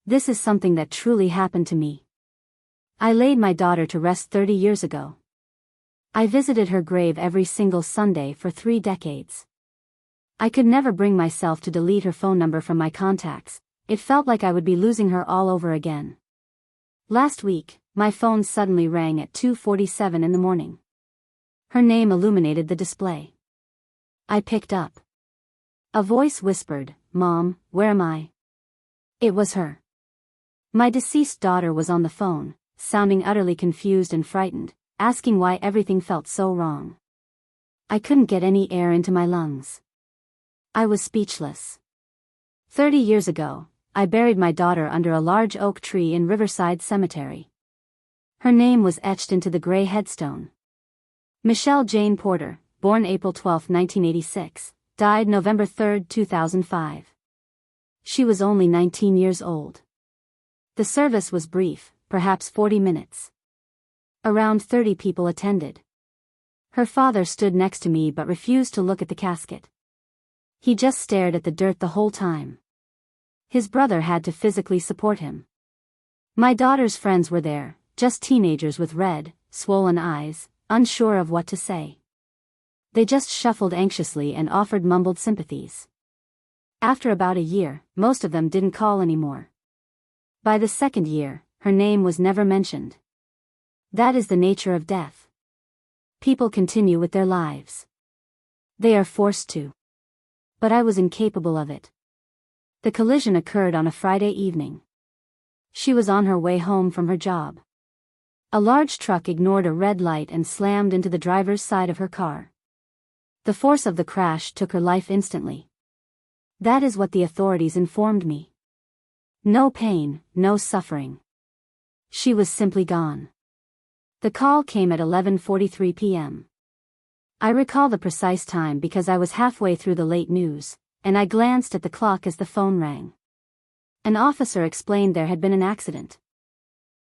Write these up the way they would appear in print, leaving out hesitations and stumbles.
This is something that truly happened to me. I laid my daughter to rest 30 years ago. I visited her grave every single Sunday for 3 decades. I could never bring myself to delete her phone number from my contacts. It felt like I would be losing her all over again. Last week, my phone suddenly rang at 2:47 in the morning. Her name illuminated the display. I picked up. A voice whispered, "Mom, where am I?" It was her. My deceased daughter was on the phone, sounding utterly confused and frightened, asking why everything felt so wrong. I couldn't get any air into my lungs. I was speechless. 30 years ago, I buried my daughter under a large oak tree in Riverside Cemetery. Her name was etched into the gray headstone. Michelle Jane Porter, born April 12, 1986, died November 3, 2005. She was only 19 years old. The service was brief, perhaps 40 minutes. Around 30 people attended. Her father stood next to me but refused to look at the casket. He just stared at the dirt the whole time. His brother had to physically support him. My daughter's friends were there, just teenagers with red, swollen eyes, unsure of what to say. They just shuffled anxiously and offered mumbled sympathies. After about a year, most of them didn't call anymore. By the second year, her name was never mentioned. That is the nature of death. People continue with their lives. They are forced to. But I was incapable of it. The collision occurred on a Friday evening. She was on her way home from her job. A large truck ignored a red light and slammed into the driver's side of her car. The force of the crash took her life instantly. That is what the authorities informed me. No pain, no suffering. She was simply gone. The call came at 11:43 p.m. I recall the precise time because I was halfway through the late news, and I glanced at the clock as the phone rang. An officer explained there had been an accident.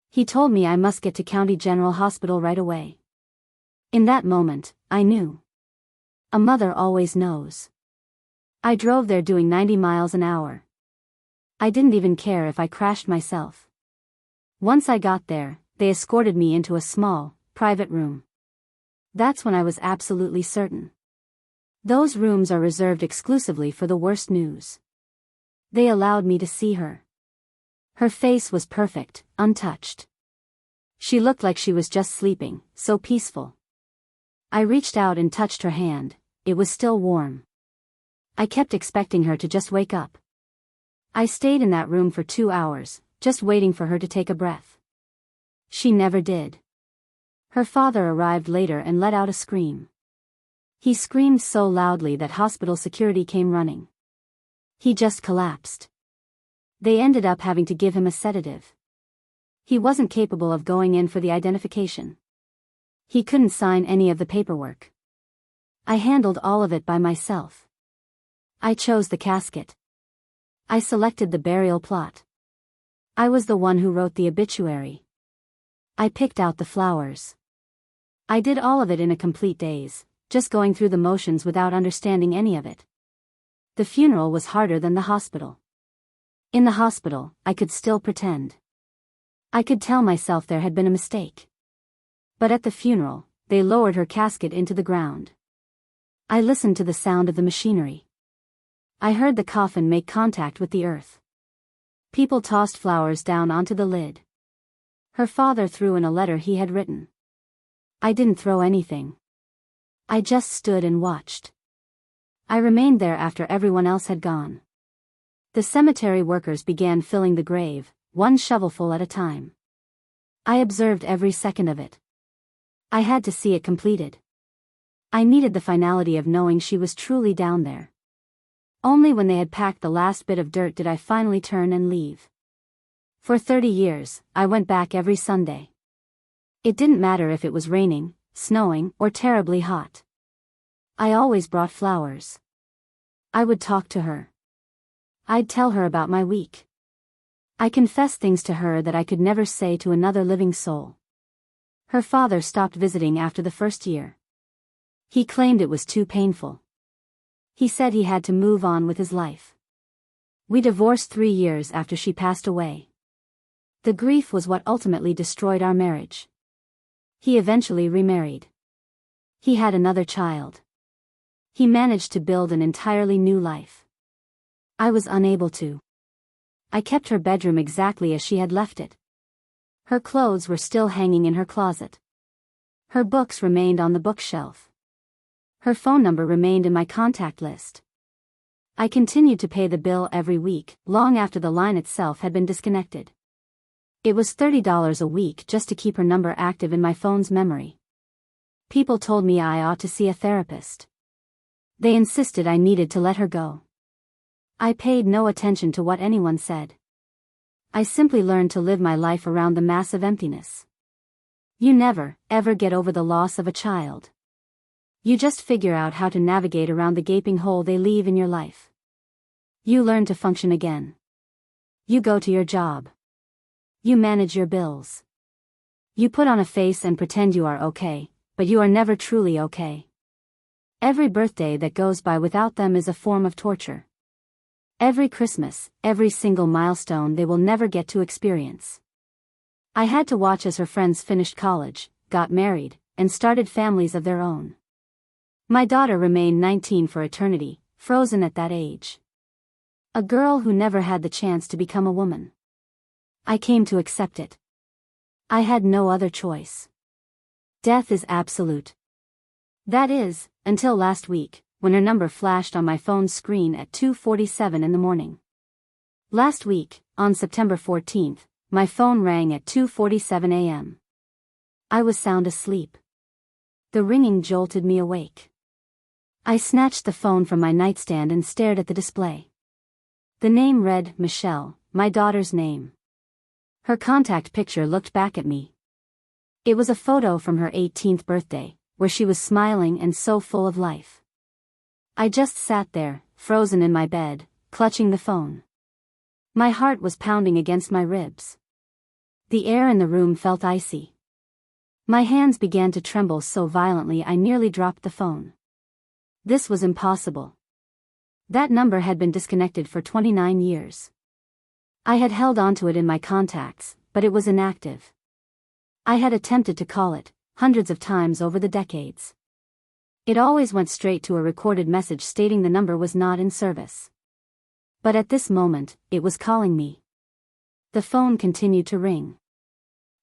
He told me I must get to County General Hospital right away. In that moment, I knew. A mother always knows. I drove there doing 90 miles an hour. I didn't even care if I crashed myself. Once I got there, they escorted me into a small, private room. That's when I was absolutely certain. Those rooms are reserved exclusively for the worst news. They allowed me to see her. Her face was perfect, untouched. She looked like she was just sleeping, so peaceful. I reached out and touched her hand. It was still warm. I kept expecting her to just wake up. I stayed in that room for 2 hours, just waiting for her to take a breath. She never did. Her father arrived later and let out a scream. He screamed so loudly that hospital security came running. He just collapsed. They ended up having to give him a sedative. He wasn't capable of going in for the identification. He couldn't sign any of the paperwork. I handled all of it by myself. I chose the casket. I selected the burial plot. I was the one who wrote the obituary. I picked out the flowers. I did all of it in a complete daze, just going through the motions without understanding any of it. The funeral was harder than the hospital. In the hospital, I could still pretend. I could tell myself there had been a mistake. But at the funeral, they lowered her casket into the ground. I listened to the sound of the machinery. I heard the coffin make contact with the earth. People tossed flowers down onto the lid. Her father threw in a letter he had written. I didn't throw anything. I just stood and watched. I remained there after everyone else had gone. The cemetery workers began filling the grave, one shovelful at a time. I observed every second of it. I had to see it completed. I needed the finality of knowing she was truly down there. Only when they had packed the last bit of dirt did I finally turn and leave. For 30 years, I went back every Sunday. It didn't matter if it was raining, snowing, or terribly hot. I always brought flowers. I would talk to her. I'd tell her about my week. I confessed things to her that I could never say to another living soul. Her father stopped visiting after the first year. He claimed it was too painful. He said he had to move on with his life. We divorced 3 years after she passed away. The grief was what ultimately destroyed our marriage. He eventually remarried. He had another child. He managed to build an entirely new life. I was unable to. I kept her bedroom exactly as she had left it. Her clothes were still hanging in her closet. Her books remained on the bookshelf. Her phone number remained in my contact list. I continued to pay the bill every week, long after the line itself had been disconnected. It was $30 a week just to keep her number active in my phone's memory. People told me I ought to see a therapist. They insisted I needed to let her go. I paid no attention to what anyone said. I simply learned to live my life around the massive emptiness. You never, ever get over the loss of a child. You just figure out how to navigate around the gaping hole they leave in your life. You learn to function again. You go to your job. You manage your bills. You put on a face and pretend you are okay, but you are never truly okay. Every birthday that goes by without them is a form of torture. Every Christmas, every single milestone they will never get to experience. I had to watch as her friends finished college, got married, and started families of their own. My daughter remained 19 for eternity, frozen at that age. A girl who never had the chance to become a woman. I came to accept it. I had no other choice. Death is absolute. That is, until last week, when her number flashed on my phone's screen at 2:47 in the morning. Last week, on September 14th, my phone rang at 2:47 a.m. I was sound asleep. The ringing jolted me awake. I snatched the phone from my nightstand and stared at the display. The name read, Michelle, my daughter's name. Her contact picture looked back at me. It was a photo from her 18th birthday, where she was smiling and so full of life. I just sat there, frozen in my bed, clutching the phone. My heart was pounding against my ribs. The air in the room felt icy. My hands began to tremble so violently I nearly dropped the phone. This was impossible. That number had been disconnected for 29 years. I had held onto it in my contacts, but it was inactive. I had attempted to call it, hundreds of times over the decades. It always went straight to a recorded message stating the number was not in service. But at this moment, it was calling me. The phone continued to ring.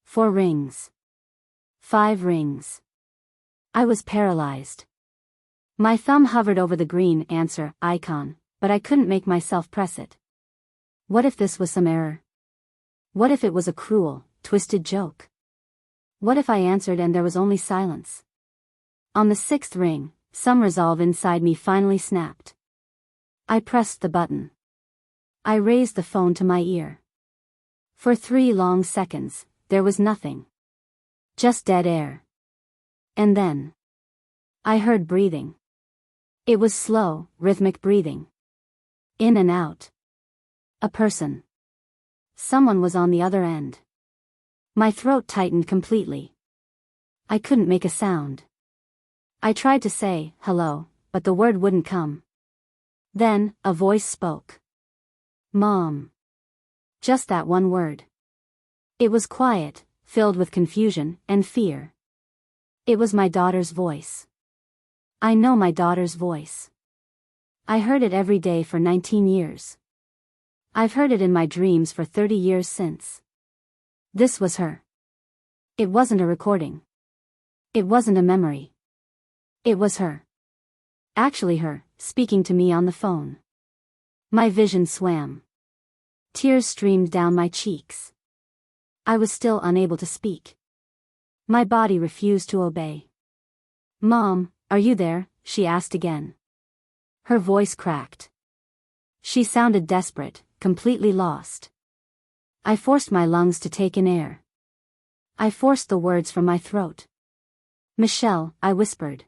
4 rings. 5 rings. I was paralyzed. My thumb hovered over the green answer icon, but I couldn't make myself press it. What if this was some error? What if it was a cruel, twisted joke? What if I answered and there was only silence? On the 6th ring, some resolve inside me finally snapped. I pressed the button. I raised the phone to my ear. For 3 long seconds, there was nothing. Just dead air. And then I heard breathing. It was slow, rhythmic breathing. In and out. A person. Someone was on the other end. My throat tightened completely. I couldn't make a sound. I tried to say, hello, but the word wouldn't come. Then, a voice spoke. Mom. Just that one word. It was quiet, filled with confusion and fear. It was my daughter's voice. I know my daughter's voice. I heard it every day for 19 years. I've heard it in my dreams for 30 years since. This was her. It wasn't a recording. It wasn't a memory. It was her. Actually her, speaking to me on the phone. My vision swam. Tears streamed down my cheeks. I was still unable to speak. My body refused to obey. Mom, are you there? She asked again. Her voice cracked. She sounded desperate, completely lost. I forced my lungs to take in air. I forced the words from my throat. Michelle, I whispered.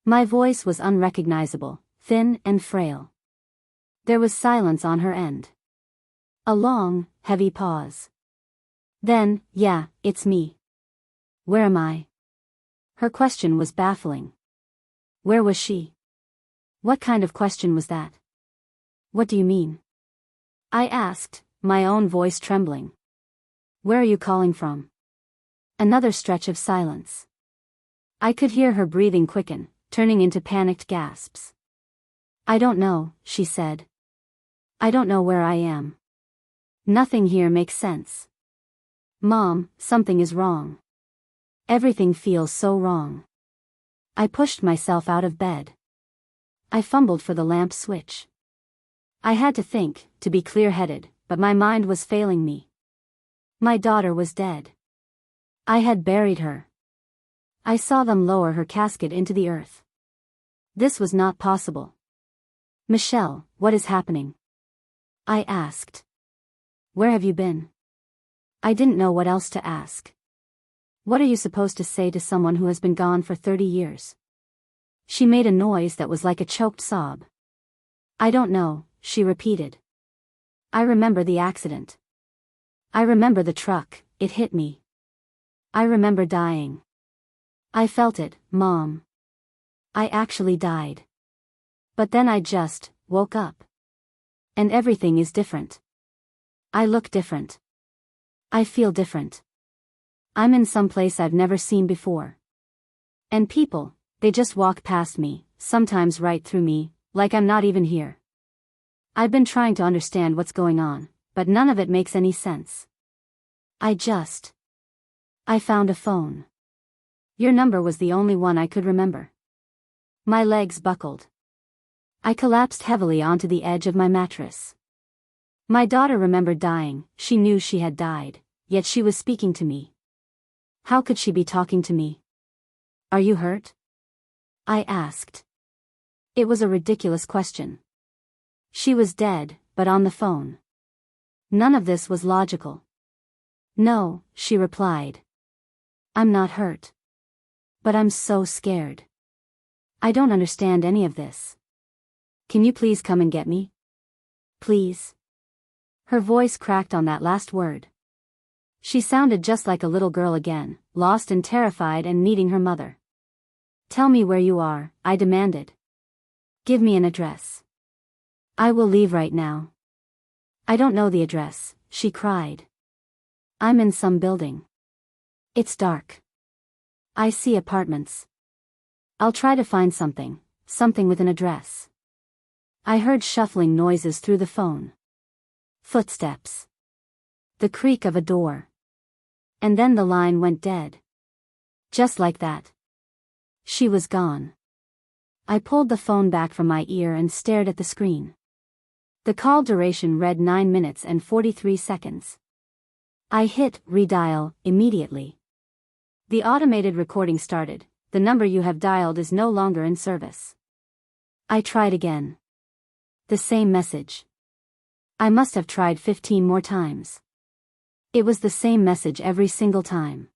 My voice was unrecognizable, thin and frail. There was silence on her end. A long, heavy pause. Then, yeah, it's me. Where am I? Her question was baffling. Where was she? What kind of question was that? What do you mean? I asked, my own voice trembling. Where are you calling from? Another stretch of silence. I could hear her breathing quicken, turning into panicked gasps. I don't know, she said. I don't know where I am. Nothing here makes sense. Mom, something is wrong. Everything feels so wrong. I pushed myself out of bed. I fumbled for the lamp switch. I had to think, to be clear-headed, but my mind was failing me. My daughter was dead. I had buried her. I saw them lower her casket into the earth. This was not possible. Michelle, what is happening? I asked. Where have you been? I didn't know what else to ask. What are you supposed to say to someone who has been gone for 30 years? She made a noise that was like a choked sob. I don't know, she repeated. I remember the accident. I remember the truck, it hit me. I remember dying. I felt it, Mom. I actually died. But then I just woke up. And everything is different. I look different. I feel different. I'm in some place I've never seen before. And people, they just walk past me, sometimes right through me, like I'm not even here. I've been trying to understand what's going on, but none of it makes any sense. I found a phone. Your number was the only one I could remember. My legs buckled. I collapsed heavily onto the edge of my mattress. My daughter remembered dying, she knew she had died, yet she was speaking to me. How could she be talking to me? Are you hurt? I asked. It was a ridiculous question. She was dead, but on the phone. None of this was logical. No, she replied. I'm not hurt. But I'm so scared. I don't understand any of this. Can you please come and get me? Please. Her voice cracked on that last word. She sounded just like a little girl again, lost and terrified and needing her mother. Tell me where you are, I demanded. Give me an address. I will leave right now. I don't know the address, she cried. I'm in some building. It's dark. I see apartments. I'll try to find something with an address. I heard shuffling noises through the phone. Footsteps. The creak of a door. And then the line went dead. Just like that. She was gone. I pulled the phone back from my ear and stared at the screen. The call duration read 9 minutes and 43 seconds. I hit redial immediately. The automated recording started. The number you have dialed is no longer in service. I tried again. The same message. I must have tried 15 more times. It was the same message every single time.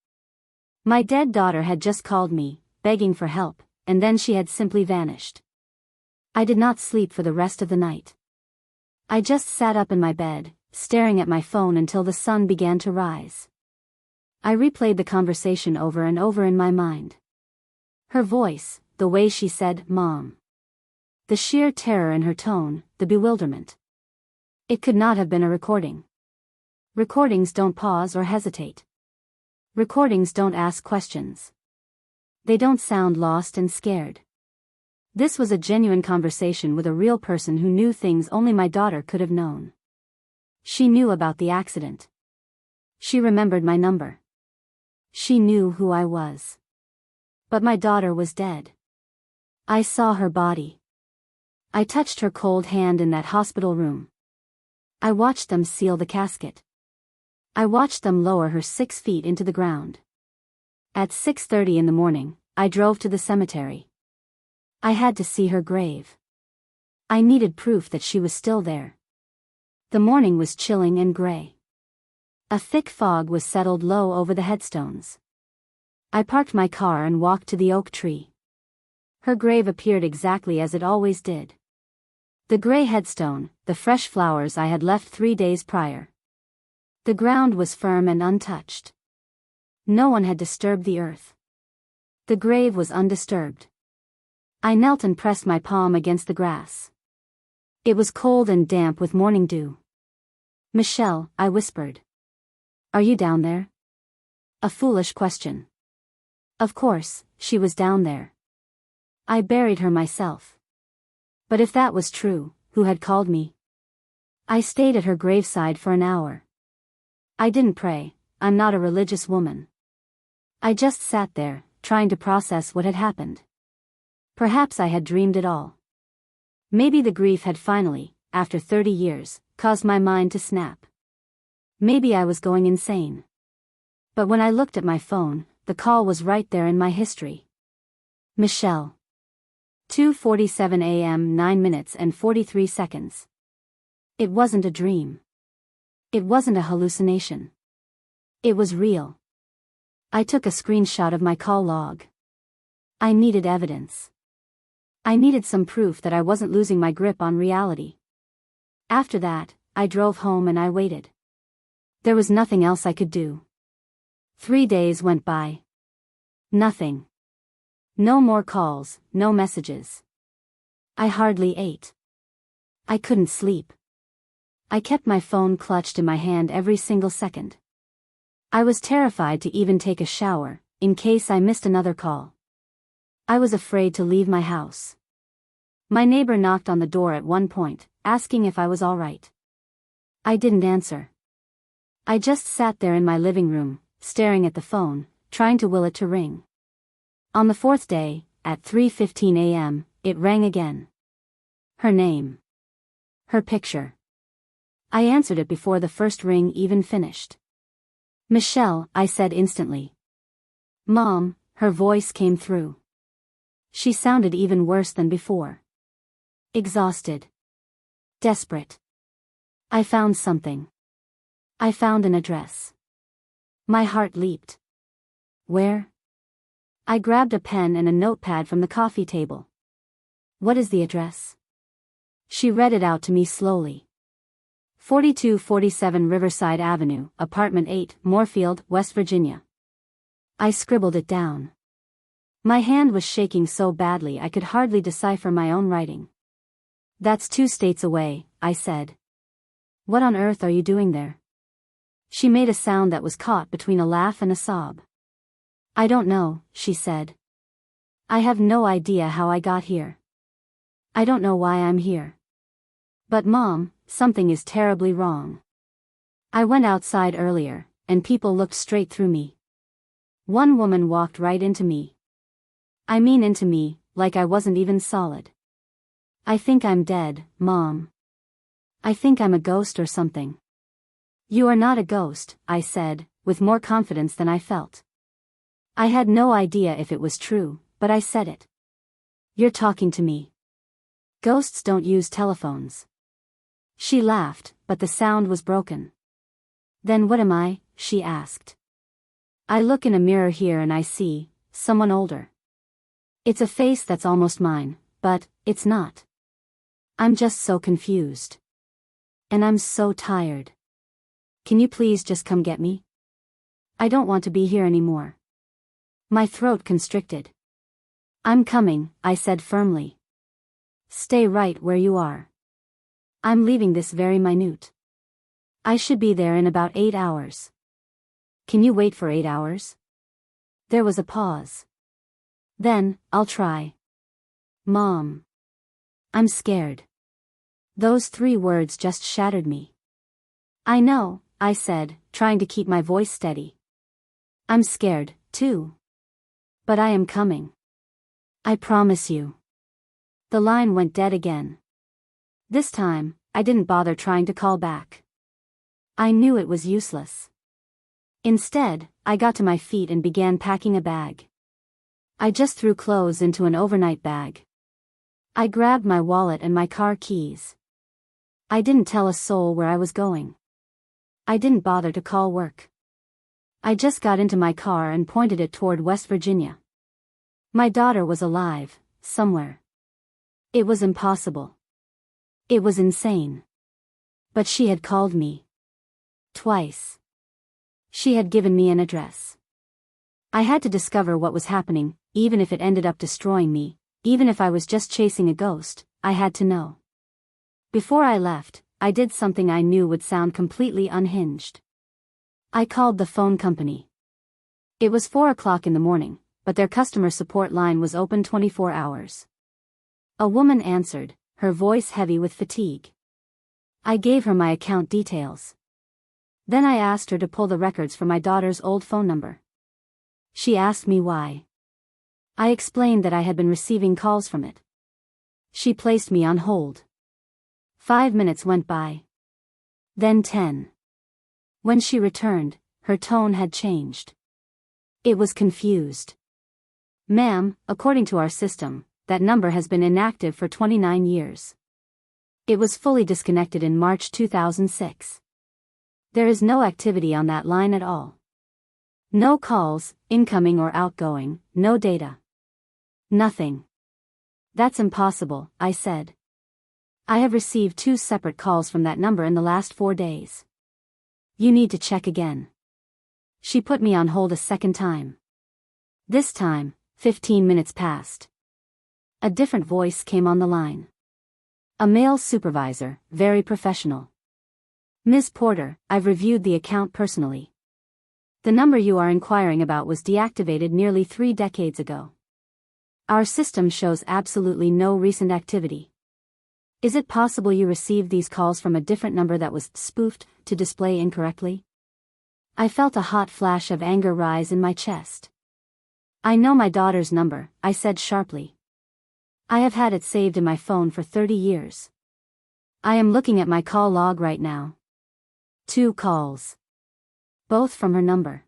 My dead daughter had just called me, begging for help, and then she had simply vanished. I did not sleep for the rest of the night. I just sat up in my bed, staring at my phone until the sun began to rise. I replayed the conversation over and over in my mind. Her voice, the way she said, Mom. The sheer terror in her tone, the bewilderment. It could not have been a recording. Recordings don't pause or hesitate. Recordings don't ask questions. They don't sound lost and scared. This was a genuine conversation with a real person who knew things only my daughter could have known. She knew about the accident. She remembered my number. She knew who I was. But my daughter was dead. I saw her body. I touched her cold hand in that hospital room. I watched them seal the casket. I watched them lower her 6 feet into the ground. At 6:30 in the morning, I drove to the cemetery. I had to see her grave. I needed proof that she was still there. The morning was chilling and gray. A thick fog was settled low over the headstones. I parked my car and walked to the oak tree. Her grave appeared exactly as it always did. The gray headstone, the fresh flowers I had left 3 days prior. The ground was firm and untouched. No one had disturbed the earth. The grave was undisturbed. I knelt and pressed my palm against the grass. It was cold and damp with morning dew. Michelle, I whispered. Are you down there? A foolish question. Of course, she was down there. I buried her myself. But if that was true, who had called me? I stayed at her graveside for an hour. I didn't pray, I'm not a religious woman. I just sat there, trying to process what had happened. Perhaps I had dreamed it all. Maybe the grief had finally, after 30 years, caused my mind to snap. Maybe I was going insane. But when I looked at my phone, the call was right there in my history. Michelle. 2:47 a.m. 9 minutes and 43 seconds. It wasn't a dream. It wasn't a hallucination. It was real. I took a screenshot of my call log. I needed evidence. I needed some proof that I wasn't losing my grip on reality. After that, I drove home and I waited. There was nothing else I could do. 3 days went by. Nothing. No more calls, no messages. I hardly ate. I couldn't sleep. I kept my phone clutched in my hand every single second. I was terrified to even take a shower, in case I missed another call. I was afraid to leave my house. My neighbor knocked on the door at one point, asking if I was all right. I didn't answer. I just sat there in my living room, staring at the phone, trying to will it to ring. On the fourth day, at 3:15 a.m., it rang again. Her name. Her picture. I answered it before the first ring even finished. Michelle, I said instantly. Mom, her voice came through. She sounded even worse than before. Exhausted. Desperate. I found something. I found an address. My heart leaped. Where? I grabbed a pen and a notepad from the coffee table. What is the address? She read it out to me slowly. 4247 Riverside Avenue, Apartment 8, Moorfield, West Virginia. I scribbled it down. My hand was shaking so badly I could hardly decipher my own writing. That's 2 states away, I said. What on earth are you doing there? She made a sound that was caught between a laugh and a sob. I don't know, she said. I have no idea how I got here. I don't know why I'm here. But Mom, something is terribly wrong. I went outside earlier, and people looked straight through me. One woman walked right into me. I mean into me, like I wasn't even solid. I think I'm dead, Mom. I think I'm a ghost or something. You are not a ghost, I said, with more confidence than I felt. I had no idea if it was true, but I said it. You're talking to me. Ghosts don't use telephones. She laughed, but the sound was broken. Then what am I? She asked. I look in a mirror here and I see someone older. It's a face that's almost mine, but it's not. I'm just so confused. And I'm so tired. Can you please just come get me? I don't want to be here anymore. My throat constricted. I'm coming, I said firmly. Stay right where you are. I'm leaving this very minute. I should be there in about 8 hours. Can you wait for 8 hours? There was a pause. Then, I'll try. Mom. I'm scared. Those 3 words just shattered me. I know, I said, trying to keep my voice steady. I'm scared, too. But I am coming. I promise you. The line went dead again. This time, I didn't bother trying to call back. I knew it was useless. Instead, I got to my feet and began packing a bag. I just threw clothes into an overnight bag. I grabbed my wallet and my car keys. I didn't tell a soul where I was going. I didn't bother to call work. I just got into my car and pointed it toward West Virginia. My daughter was alive, somewhere. It was impossible. It was insane. But she had called me. Twice. She had given me an address. I had to discover what was happening, even if it ended up destroying me, even if I was just chasing a ghost, I had to know. Before I left, I did something I knew would sound completely unhinged. I called the phone company. It was 4 o'clock in the morning, but their customer support line was open 24 hours. A woman answered, her voice heavy with fatigue. I gave her my account details. Then I asked her to pull the records from my daughter's old phone number. She asked me why. I explained that I had been receiving calls from it. She placed me on hold. 5 minutes went by. Then 10. When she returned, her tone had changed. It was confused. Ma'am, according to our system, that number has been inactive for 29 years. It was fully disconnected in March 2006. There is no activity on that line at all. No calls, incoming or outgoing, no data. Nothing. That's impossible, I said. I have received 2 separate calls from that number in the last 4 days. You need to check again. She put me on hold a second time. This time, 15 minutes passed. A different voice came on the line. A male supervisor, very professional. Ms. Porter, I've reviewed the account personally. The number you are inquiring about was deactivated nearly 3 decades ago. Our system shows absolutely no recent activity. Is it possible you received these calls from a different number that was spoofed to display incorrectly? I felt a hot flash of anger rise in my chest. I know my daughter's number, I said sharply. I have had it saved in my phone for 30 years. I am looking at my call log right now. 2 calls. Both from her number.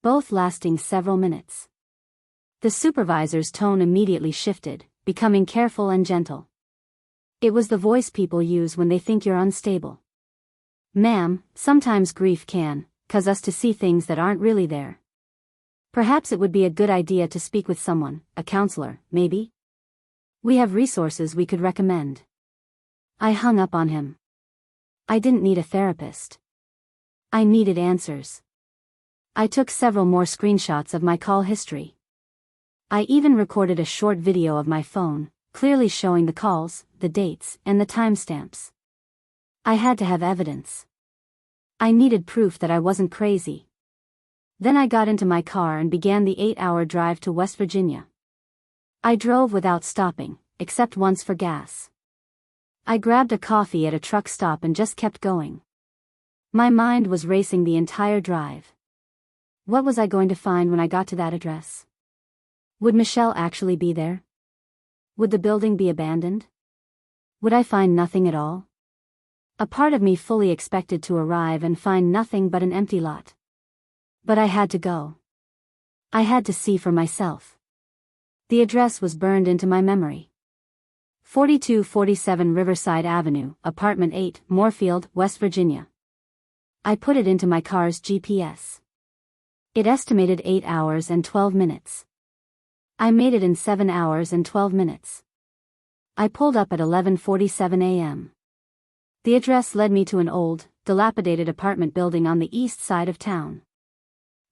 Both lasting several minutes. The supervisor's tone immediately shifted, becoming careful and gentle. It was the voice people use when they think you're unstable. Ma'am, sometimes grief can cause us to see things that aren't really there. Perhaps it would be a good idea to speak with someone, a counselor, maybe? We have resources we could recommend. I hung up on him. I didn't need a therapist. I needed answers. I took several more screenshots of my call history. I even recorded a short video of my phone, clearly showing the calls, the dates, and the timestamps. I had to have evidence. I needed proof that I wasn't crazy. Then I got into my car and began the 8-hour drive to West Virginia. I drove without stopping, except once for gas. I grabbed a coffee at a truck stop and just kept going. My mind was racing the entire drive. What was I going to find when I got to that address? Would Michelle actually be there? Would the building be abandoned? Would I find nothing at all? A part of me fully expected to arrive and find nothing but an empty lot. But I had to go. I had to see for myself. The address was burned into my memory. 4247 Riverside Avenue, Apartment 8, Moorfield, West Virginia. I put it into my car's GPS. It estimated 8 hours and 12 minutes. I made it in 7 hours and 12 minutes. I pulled up at 11:47 a.m. The address led me to an old, dilapidated apartment building on the east side of town.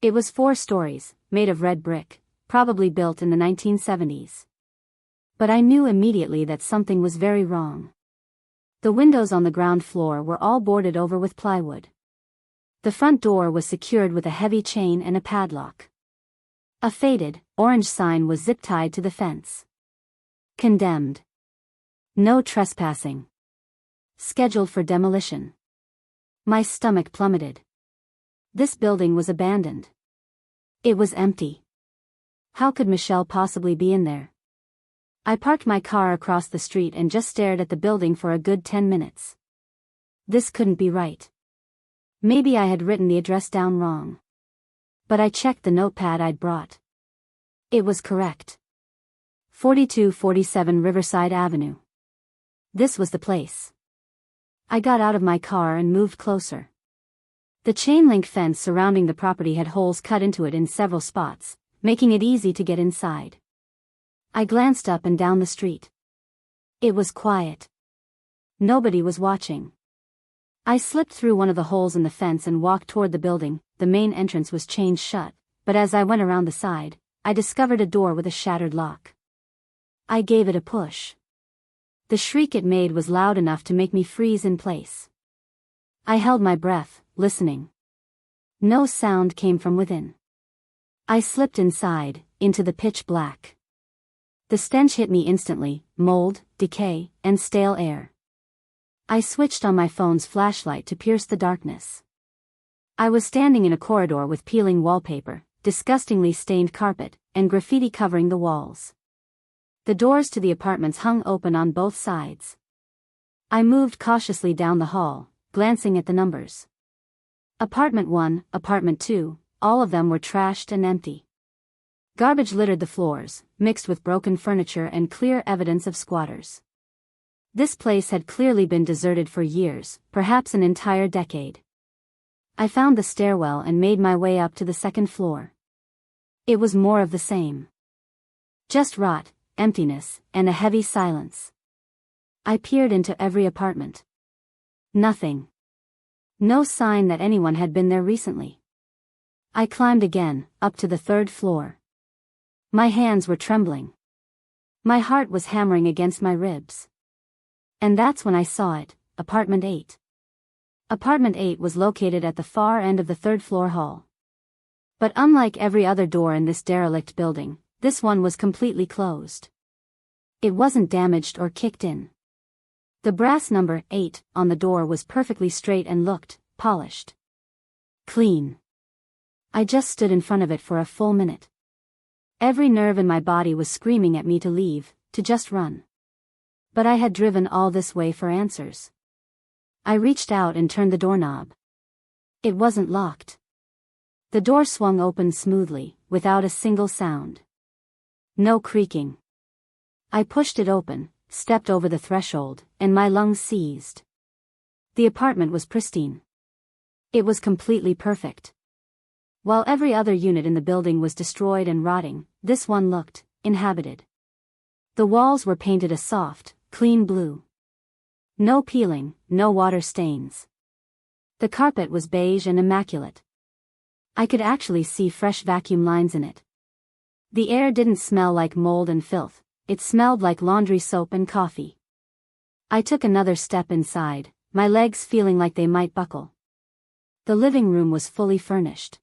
It was 4 stories, made of red brick, probably built in the 1970s. But I knew immediately that something was very wrong. The windows on the ground floor were all boarded over with plywood. The front door was secured with a heavy chain and a padlock. A faded, orange sign was zip-tied to the fence. Condemned. No trespassing. Scheduled for demolition. My stomach plummeted. This building was abandoned. It was empty. How could Michelle possibly be in there? I parked my car across the street and just stared at the building for a good 10 minutes. This couldn't be right. Maybe I had written the address down wrong. But I checked the notepad I'd brought. It was correct. 4247 Riverside Avenue. This was the place. I got out of my car and moved closer. The chain-link fence surrounding the property had holes cut into it in several spots, making it easy to get inside. I glanced up and down the street. It was quiet. Nobody was watching. I slipped through one of the holes in the fence and walked toward the building. The main entrance was chained shut, but as I went around the side, I discovered a door with a shattered lock. I gave it a push. The shriek it made was loud enough to make me freeze in place. I held my breath, listening. No sound came from within. I slipped inside, into the pitch black. The stench hit me instantly, mold, decay, and stale air. I switched on my phone's flashlight to pierce the darkness. I was standing in a corridor with peeling wallpaper, disgustingly stained carpet, and graffiti covering the walls. The doors to the apartments hung open on both sides. I moved cautiously down the hall, glancing at the numbers. Apartment 1, Apartment 2, all of them were trashed and empty. Garbage littered the floors, mixed with broken furniture and clear evidence of squatters. This place had clearly been deserted for years, perhaps an entire decade. I found the stairwell and made my way up to the second floor. It was more of the same. Just rot, emptiness, and a heavy silence. I peered into every apartment. Nothing. No sign that anyone had been there recently. I climbed again, up to the third floor. My hands were trembling. My heart was hammering against my ribs. And that's when I saw it, Apartment 8. Apartment 8 was located at the far end of the third-floor hall. But unlike every other door in this derelict building, this one was completely closed. It wasn't damaged or kicked in. The brass number 8 on the door was perfectly straight and looked polished. Clean. I just stood in front of it for a full minute. Every nerve in my body was screaming at me to leave, to just run. But I had driven all this way for answers. I reached out and turned the doorknob. It wasn't locked. The door swung open smoothly, without a single sound. No creaking. I pushed it open, stepped over the threshold, and my lungs seized. The apartment was pristine. It was completely perfect. While every other unit in the building was destroyed and rotting, this one looked inhabited. The walls were painted a soft, clean blue. No peeling, no water stains. The carpet was beige and immaculate. I could actually see fresh vacuum lines in it. The air didn't smell like mold and filth, it smelled like laundry soap and coffee. I took another step inside, my legs feeling like they might buckle. The living room was fully furnished.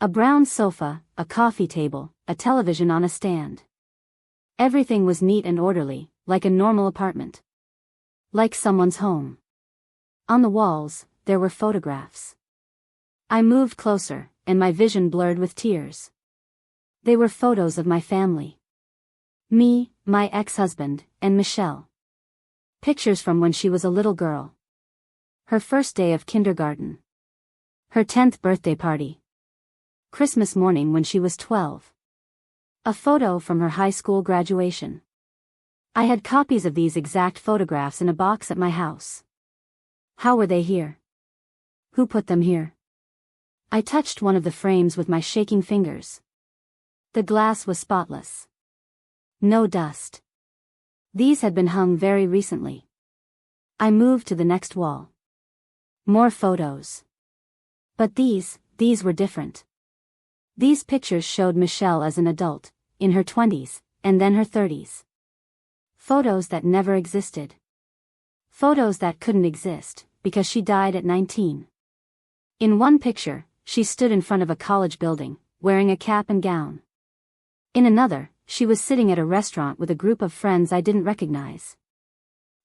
A brown sofa, a coffee table, a television on a stand. Everything was neat and orderly, like a normal apartment. Like someone's home. On the walls, there were photographs. I moved closer, and my vision blurred with tears. They were photos of my family. Me, my ex-husband, and Michelle. Pictures from when she was a little girl. Her first day of kindergarten. Her 10th birthday party. Christmas morning when she was 12. A photo from her high school graduation. I had copies of these exact photographs in a box at my house. How were they here? Who put them here? I touched one of the frames with my shaking fingers. The glass was spotless. No dust. These had been hung very recently. I moved to the next wall. More photos. But these were different. These pictures showed Michelle as an adult, in her 20s, and then her 30s. Photos that never existed. Photos that couldn't exist, because she died at 19. In one picture, she stood in front of a college building, wearing a cap and gown. In another, she was sitting at a restaurant with a group of friends I didn't recognize.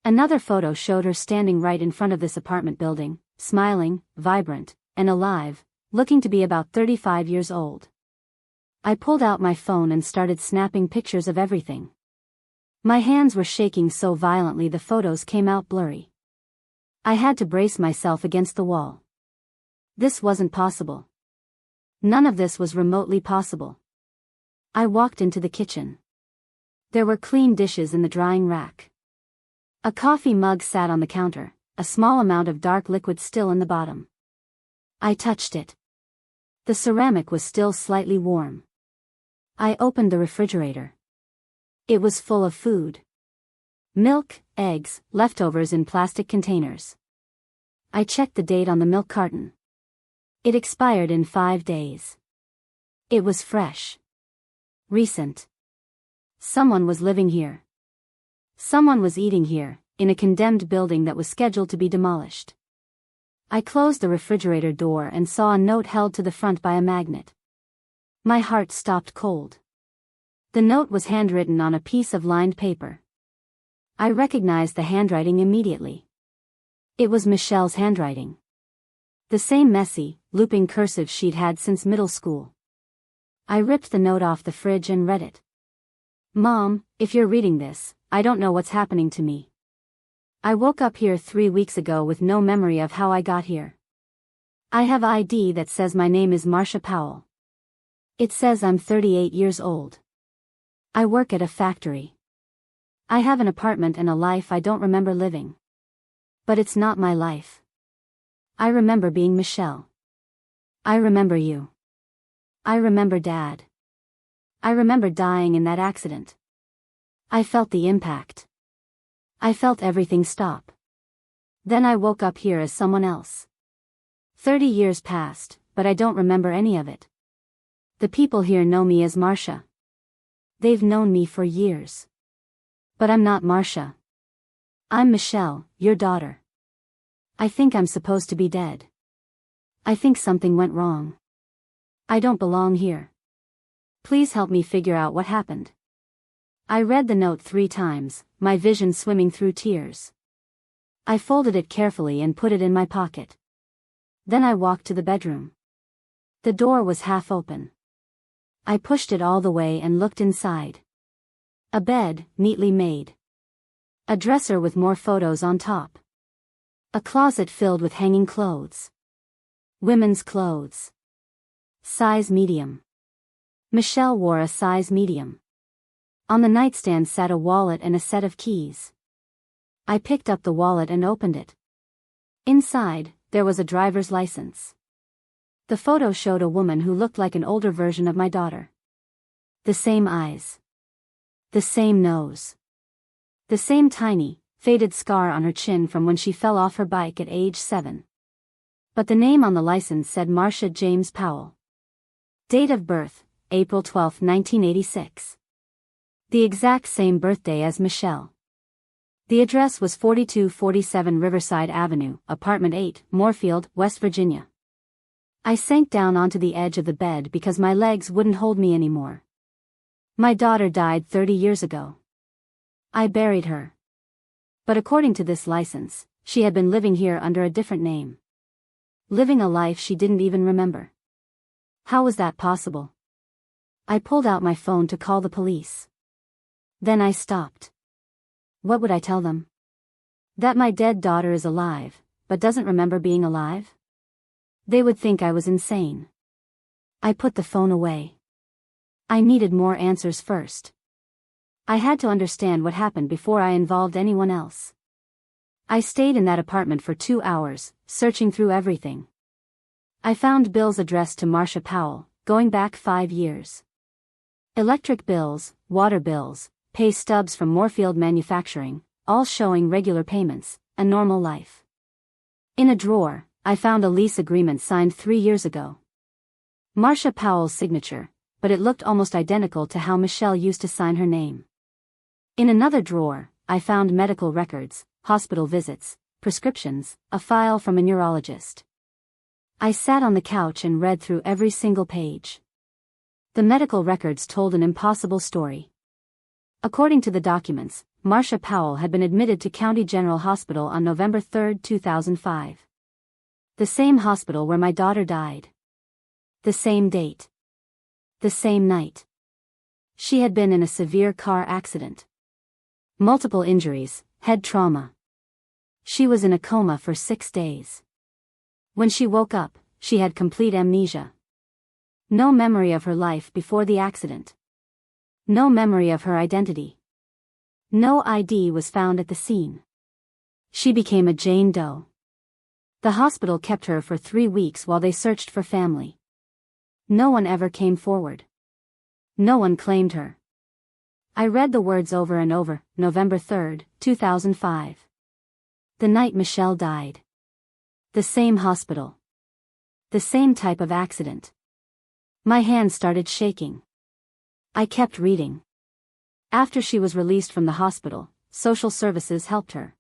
Another photo showed her standing right in front of this apartment building, smiling, vibrant, and alive, looking to be about 35 years old. I pulled out my phone and started snapping pictures of everything. My hands were shaking so violently the photos came out blurry. I had to brace myself against the wall. This wasn't possible. None of this was remotely possible. I walked into the kitchen. There were clean dishes in the drying rack. A coffee mug sat on the counter, a small amount of dark liquid still in the bottom. I touched it. The ceramic was still slightly warm. I opened the refrigerator. It was full of food. Milk, eggs, leftovers in plastic containers. I checked the date on the milk carton. It expired in 5 days. It was fresh. Recent. Someone was living here. Someone was eating here, in a condemned building that was scheduled to be demolished. I closed the refrigerator door and saw a note held to the front by a magnet. My heart stopped cold. The note was handwritten on a piece of lined paper. I recognized the handwriting immediately. It was Michelle's handwriting. The same messy, looping cursive she'd had since middle school. I ripped the note off the fridge and read it. Mom, if you're reading this, I don't know what's happening to me. I woke up here 3 weeks ago with no memory of how I got here. I have ID that says my name is Marcia Powell. It says I'm 38 years old. I work at a factory. I have an apartment and a life I don't remember living. But it's not my life. I remember being Michelle. I remember you. I remember Dad. I remember dying in that accident. I felt the impact. I felt everything stop. Then I woke up here as someone else. 30 years passed, but I don't remember any of it. The people here know me as Marcia. They've known me for years. But I'm not Marcia. I'm Michelle, your daughter. I think I'm supposed to be dead. I think something went wrong. I don't belong here. Please help me figure out what happened. I read the note 3 times, my vision swimming through tears. I folded it carefully and put it in my pocket. Then I walked to the bedroom. The door was half open. I pushed it all the way and looked inside. A bed, neatly made. A dresser with more photos on top. A closet filled with hanging clothes. Women's clothes. Size medium. Michelle wore a size medium. On the nightstand sat a wallet and a set of keys. I picked up the wallet and opened it. Inside, there was a driver's license. The photo showed a woman who looked like an older version of my daughter. The same eyes. The same nose. The same tiny, faded scar on her chin from when she fell off her bike at age 7. But the name on the license said Marcia James Powell. Date of birth, April 12, 1986. The exact same birthday as Michelle. The address was 4247 Riverside Avenue, Apartment 8, Moorfield, West Virginia. I sank down onto the edge of the bed because my legs wouldn't hold me anymore. My daughter died 30 years ago. I buried her. But according to this license, she had been living here under a different name. Living a life she didn't even remember. How was that possible? I pulled out my phone to call the police. Then I stopped. What would I tell them? That my dead daughter is alive, but doesn't remember being alive? They would think I was insane. I put the phone away. I needed more answers first. I had to understand what happened before I involved anyone else. I stayed in that apartment for 2 hours, searching through everything. I found bills addressed to Marcia Powell, going back 5 years. Electric bills, water bills, pay stubs from Moorfield Manufacturing, all showing regular payments, a normal life. In a drawer, I found a lease agreement signed 3 years ago. Marcia Powell's signature, but it looked almost identical to how Michelle used to sign her name. In another drawer, I found medical records, hospital visits, prescriptions, a file from a neurologist. I sat on the couch and read through every single page. The medical records told an impossible story. According to the documents, Marcia Powell had been admitted to County General Hospital on November 3, 2005. The same hospital where my daughter died. The same date. The same night. She had been in a severe car accident. Multiple injuries, head trauma. She was in a coma for 6 days. When she woke up, she had complete amnesia. No memory of her life before the accident. No memory of her identity. No ID was found at the scene. She became a Jane Doe. The hospital kept her for 3 weeks while they searched for family. No one ever came forward. No one claimed her. I read the words over and over, November 3, 2005. The night Michelle died. The same hospital. The same type of accident. My hands started shaking. I kept reading. After she was released from the hospital, social services helped her.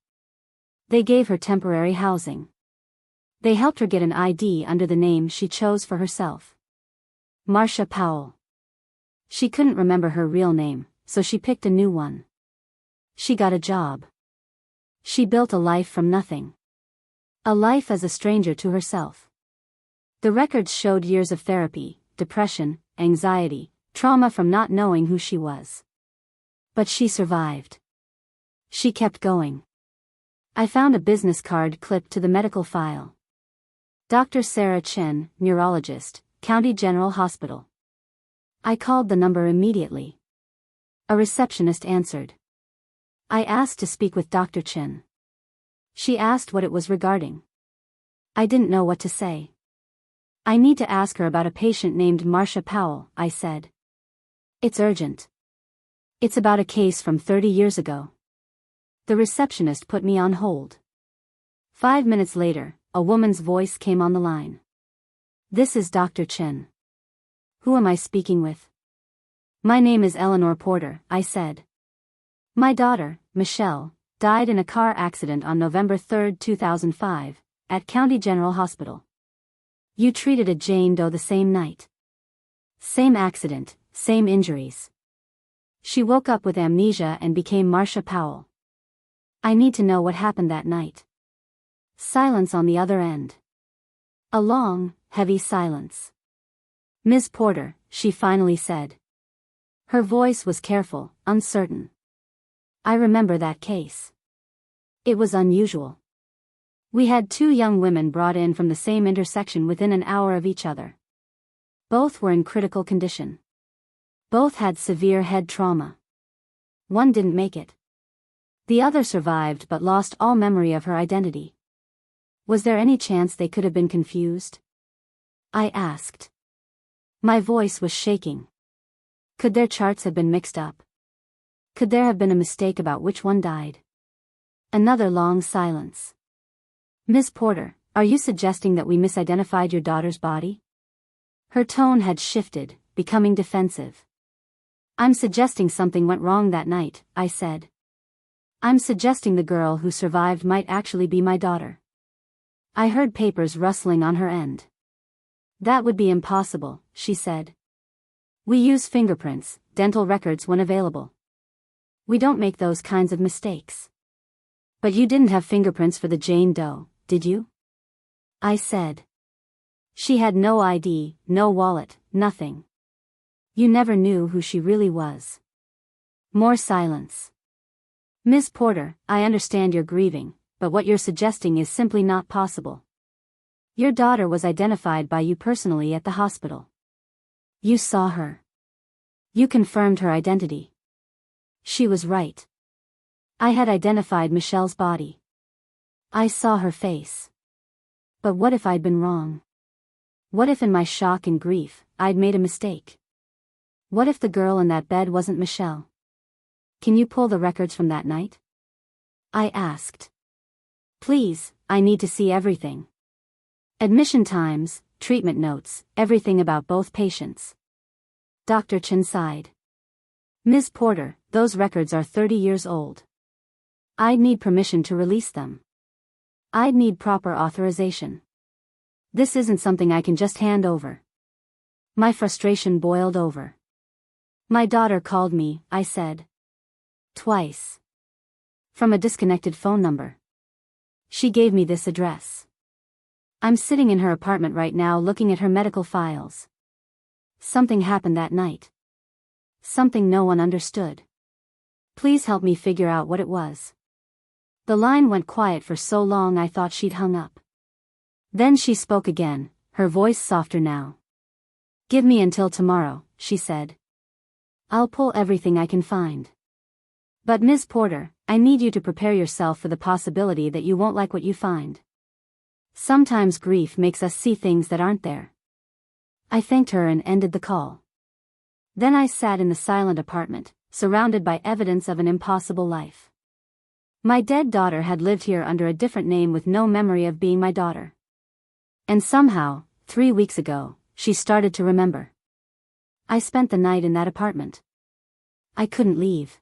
They gave her temporary housing. They helped her get an ID under the name she chose for herself. Marcia Powell. She couldn't remember her real name, so she picked a new one. She got a job. She built a life from nothing. A life as a stranger to herself. The records showed years of therapy, depression, anxiety, trauma from not knowing who she was. But she survived. She kept going. I found a business card clipped to the medical file. Dr. Sarah Chen, neurologist, County General Hospital. I called the number immediately. A receptionist answered. I asked to speak with Dr. Chen. She asked what it was regarding. I didn't know what to say. I need to ask her about a patient named Marcia Powell, I said. It's urgent. It's about a case from 30 years ago. The receptionist put me on hold. 5 minutes later, a woman's voice came on the line. This is Dr. Chen. Who am I speaking with? My name is Eleanor Porter, I said. My daughter, Michelle, died in a car accident on November 3, 2005, at County General Hospital. You treated a Jane Doe the same night. Same accident, same injuries. She woke up with amnesia and became Marcia Powell. I need to know what happened that night. Silence on the other end. A long, heavy silence. Ms. Porter, she finally said. Her voice was careful, uncertain. I remember that case. It was unusual. We had 2 young women brought in from the same intersection within an hour of each other. Both were in critical condition. Both had severe head trauma. One didn't make it. The other survived but lost all memory of her identity. Was there any chance they could have been confused? I asked. My voice was shaking. Could their charts have been mixed up? Could there have been a mistake about which one died? Another long silence. Ms. Porter, are you suggesting that we misidentified your daughter's body? Her tone had shifted, becoming defensive. I'm suggesting something went wrong that night, I said. I'm suggesting the girl who survived might actually be my daughter. I heard papers rustling on her end. That would be impossible, she said. We use fingerprints, dental records when available. We don't make those kinds of mistakes. But you didn't have fingerprints for the Jane Doe, did you? I said. She had no ID, no wallet, nothing. You never knew who she really was. More silence. Ms. Porter, I understand you're grieving, but what you're suggesting is simply not possible. Your daughter was identified by you personally at the hospital. You saw her. You confirmed her identity. She was right. I had identified Michelle's body. I saw her face. But what if I'd been wrong? What if in my shock and grief, I'd made a mistake? What if the girl in that bed wasn't Michelle? Can you pull the records from that night? I asked. Please, I need to see everything. Admission times, treatment notes, everything about both patients. Dr. Chen sighed. Ms. Porter, those records are 30 years old. I'd need permission to release them. I'd need proper authorization. This isn't something I can just hand over. My frustration boiled over. My daughter called me, I said. Twice. From a disconnected phone number. She gave me this address. I'm sitting in her apartment right now looking at her medical files. Something happened that night. Something no one understood. Please help me figure out what it was. The line went quiet for so long I thought she'd hung up. Then she spoke again, her voice softer now. Give me until tomorrow, she said. I'll pull everything I can find. But Ms. Porter, I need you to prepare yourself for the possibility that you won't like what you find. Sometimes grief makes us see things that aren't there. I thanked her and ended the call. Then I sat in the silent apartment, surrounded by evidence of an impossible life. My dead daughter had lived here under a different name with no memory of being my daughter. And somehow, 3 weeks ago, she started to remember. I spent the night in that apartment. I couldn't leave.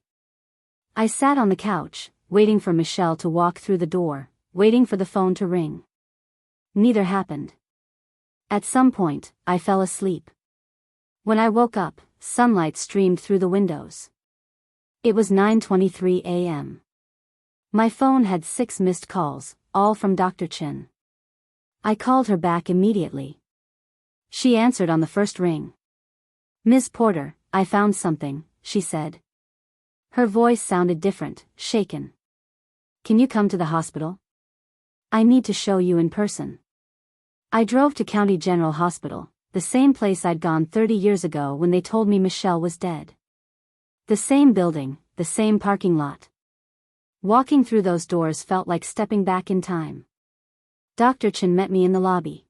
I sat on the couch, waiting for Michelle to walk through the door, waiting for the phone to ring. Neither happened. At some point, I fell asleep. When I woke up, sunlight streamed through the windows. It was 9:23 a.m. My phone had 6 missed calls, all from Dr. Chen. I called her back immediately. She answered on the first ring. "Ms. Porter, I found something," she said. Her voice sounded different, shaken. "Can you come to the hospital? I need to show you in person." I drove to County General Hospital, the same place I'd gone 30 years ago when they told me Michelle was dead. The same building, the same parking lot. Walking through those doors felt like stepping back in time. Dr. Chen met me in the lobby.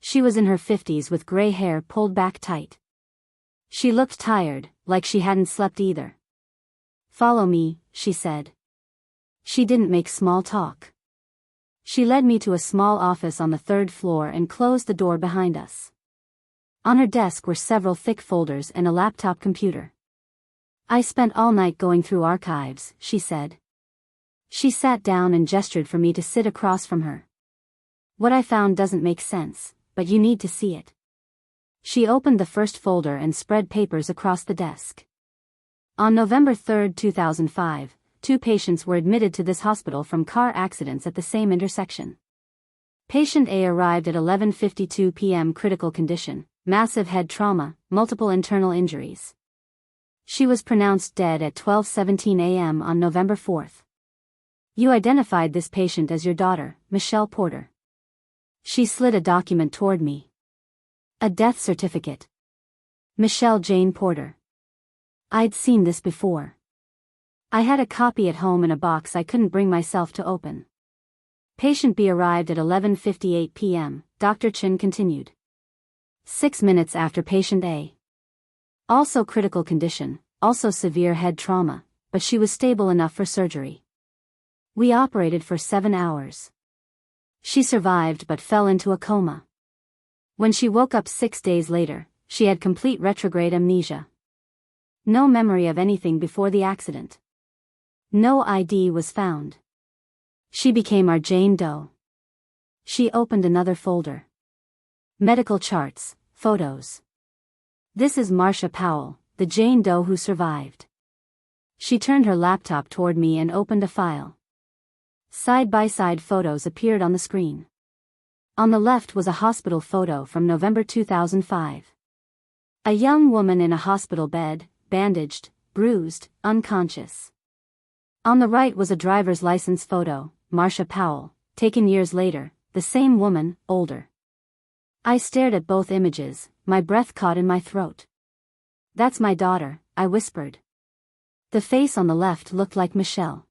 She was in her 50s with gray hair pulled back tight. She looked tired, like she hadn't slept either. "Follow me," she said. She didn't make small talk. She led me to a small office on the 3rd floor and closed the door behind us. On her desk were several thick folders and a laptop computer. "I spent all night going through archives," she said. She sat down and gestured for me to sit across from her. "What I found doesn't make sense, but you need to see it." She opened the first folder and spread papers across the desk. On November 3, 2005, 2 patients were admitted to this hospital from car accidents at the same intersection. Patient A arrived at 11:52 p.m. critical condition, massive head trauma, multiple internal injuries. She was pronounced dead at 12:17 a.m. on November 4. "You identified this patient as your daughter, Michelle Porter." She slid a document toward me. A death certificate. Michelle Jane Porter. I'd seen this before. I had a copy at home in a box I couldn't bring myself to open. Patient B arrived at 11:58 p.m., Dr. Chen continued. 6 minutes after patient A. Also critical condition, also severe head trauma, but she was stable enough for surgery. We operated for 7 hours. She survived but fell into a coma. When she woke up 6 days later, she had complete retrograde amnesia. No memory of anything before the accident. No ID was found. She became our Jane Doe. She opened another folder. Medical charts, photos. "This is Marcia Powell, the Jane Doe who survived." She turned her laptop toward me and opened a file. Side-by-side photos appeared on the screen. On the left was a hospital photo from November 2005. A young woman in a hospital bed, bandaged, bruised, unconscious. On the right was a driver's license photo, Marcia Powell, taken years later, the same woman, older. I stared at both images, my breath caught in my throat. "That's my daughter," I whispered. The face on the left looked like Michelle.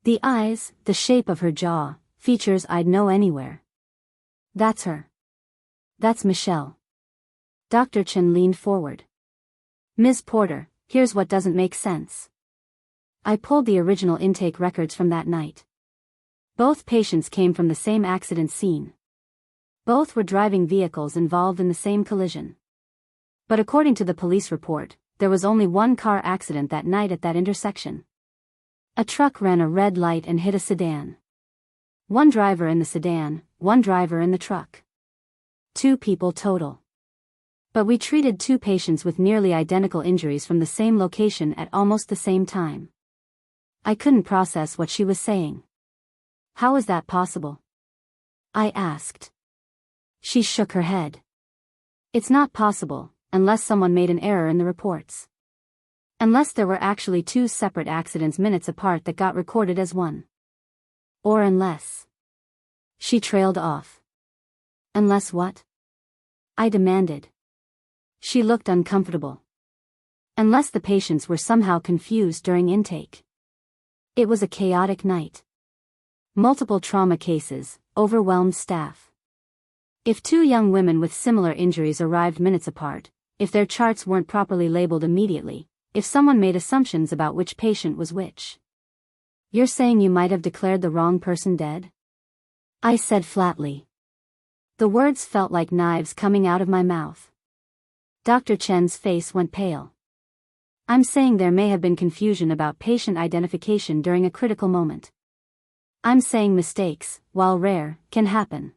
The eyes, the shape of her jaw, features I'd know anywhere. "That's her. That's Michelle." Dr. Chen leaned forward. "Ms. Porter, here's what doesn't make sense." I pulled the original intake records from that night. Both patients came from the same accident scene. Both were driving vehicles involved in the same collision. But according to the police report, there was only one car accident that night at that intersection. A truck ran a red light and hit a sedan. One driver in the sedan, one driver in the truck. 2 people total. But we treated 2 patients with nearly identical injuries from the same location at almost the same time. I couldn't process what she was saying. "How is that possible?" I asked. She shook her head. "It's not possible, unless someone made an error in the reports. Unless there were actually 2 separate accidents minutes apart that got recorded as one. Or unless..." She trailed off. "Unless what?" I demanded. She looked uncomfortable. "Unless the patients were somehow confused during intake." It was a chaotic night. Multiple trauma cases, overwhelmed staff. If 2 young women with similar injuries arrived minutes apart, if their charts weren't properly labeled immediately, if someone made assumptions about which patient was which. "You're saying you might have declared the wrong person dead?" I said flatly. The words felt like knives coming out of my mouth. Dr. Chen's face went pale. "I'm saying there may have been confusion about patient identification during a critical moment. I'm saying mistakes, while rare, can happen.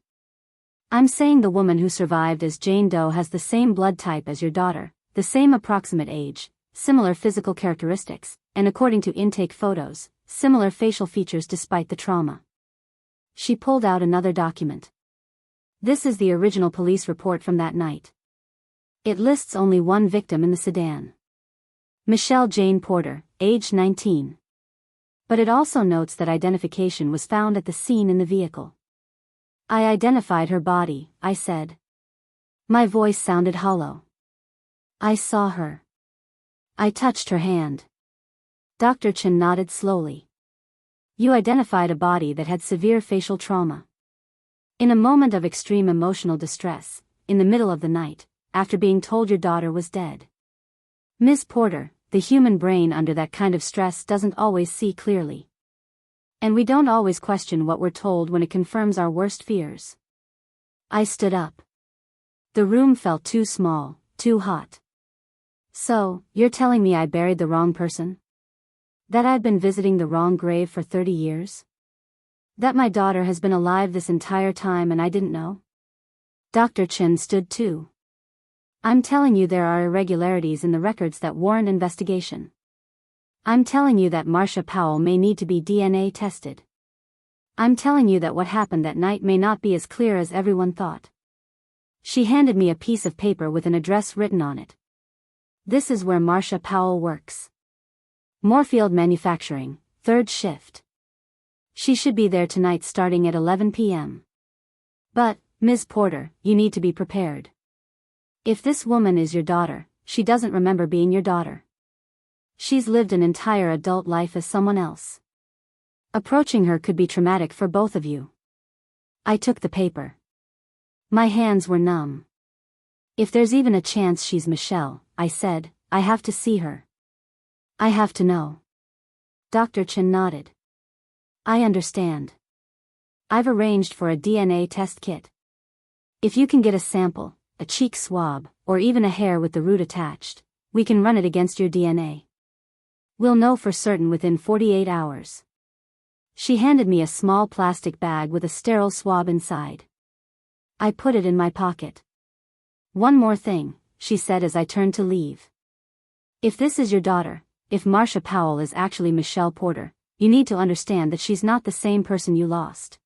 I'm saying the woman who survived as Jane Doe has the same blood type as your daughter, the same approximate age, similar physical characteristics, and according to intake photos, similar facial features despite the trauma. She pulled out another document. This is the original police report from that night. It lists only one victim in the sedan. Michelle Jane Porter, age 19. But it also notes that identification was found at the scene in the vehicle. I identified her body, I said. My voice sounded hollow. I saw her. I touched her hand. Dr. Chen nodded slowly. You identified a body that had severe facial trauma. In a moment of extreme emotional distress, in the middle of the night, after being told your daughter was dead. Ms. Porter, the human brain under that kind of stress doesn't always see clearly. And we don't always question what we're told when it confirms our worst fears. I stood up. The room felt too small, too hot. So, you're telling me I buried the wrong person? That I've been visiting the wrong grave for 30 years? That my daughter has been alive this entire time and I didn't know? Dr. Chen stood too. I'm telling you there are irregularities in the records that warrant investigation. I'm telling you that Marcia Powell may need to be DNA tested. I'm telling you that what happened that night may not be as clear as everyone thought. She handed me a piece of paper with an address written on it. This is where Marcia Powell works. Moorfield Manufacturing, 3rd shift. She should be there tonight starting at 11 p.m. But, Ms. Porter, you need to be prepared. If this woman is your daughter, she doesn't remember being your daughter. She's lived an entire adult life as someone else. Approaching her could be traumatic for both of you. I took the paper. My hands were numb. If there's even a chance she's Michelle, I said, I have to see her. I have to know. Dr. Chen nodded. I understand. I've arranged for a DNA test kit. If you can get a sample, a cheek swab, or even a hair with the root attached, we can run it against your DNA. We'll know for certain within 48 hours. She handed me a small plastic bag with a sterile swab inside. I put it in my pocket. One more thing, she said as I turned to leave. If this is your daughter, if Marcia Powell is actually Michelle Porter, you need to understand that she's not the same person you lost.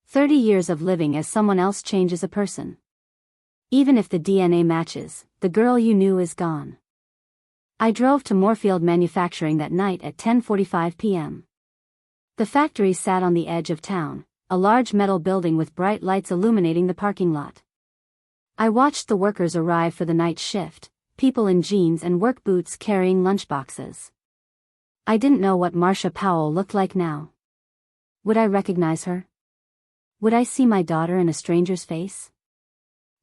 30 years of living as someone else changes a person. Even if the DNA matches, the girl you knew is gone. I drove to Moorfield Manufacturing that night at 10:45 p.m. The factory sat on the edge of town, a large metal building with bright lights illuminating the parking lot. I watched the workers arrive for the night shift, people in jeans and work boots carrying lunchboxes. I didn't know what Marcia Powell looked like now. Would I recognize her? Would I see my daughter in a stranger's face?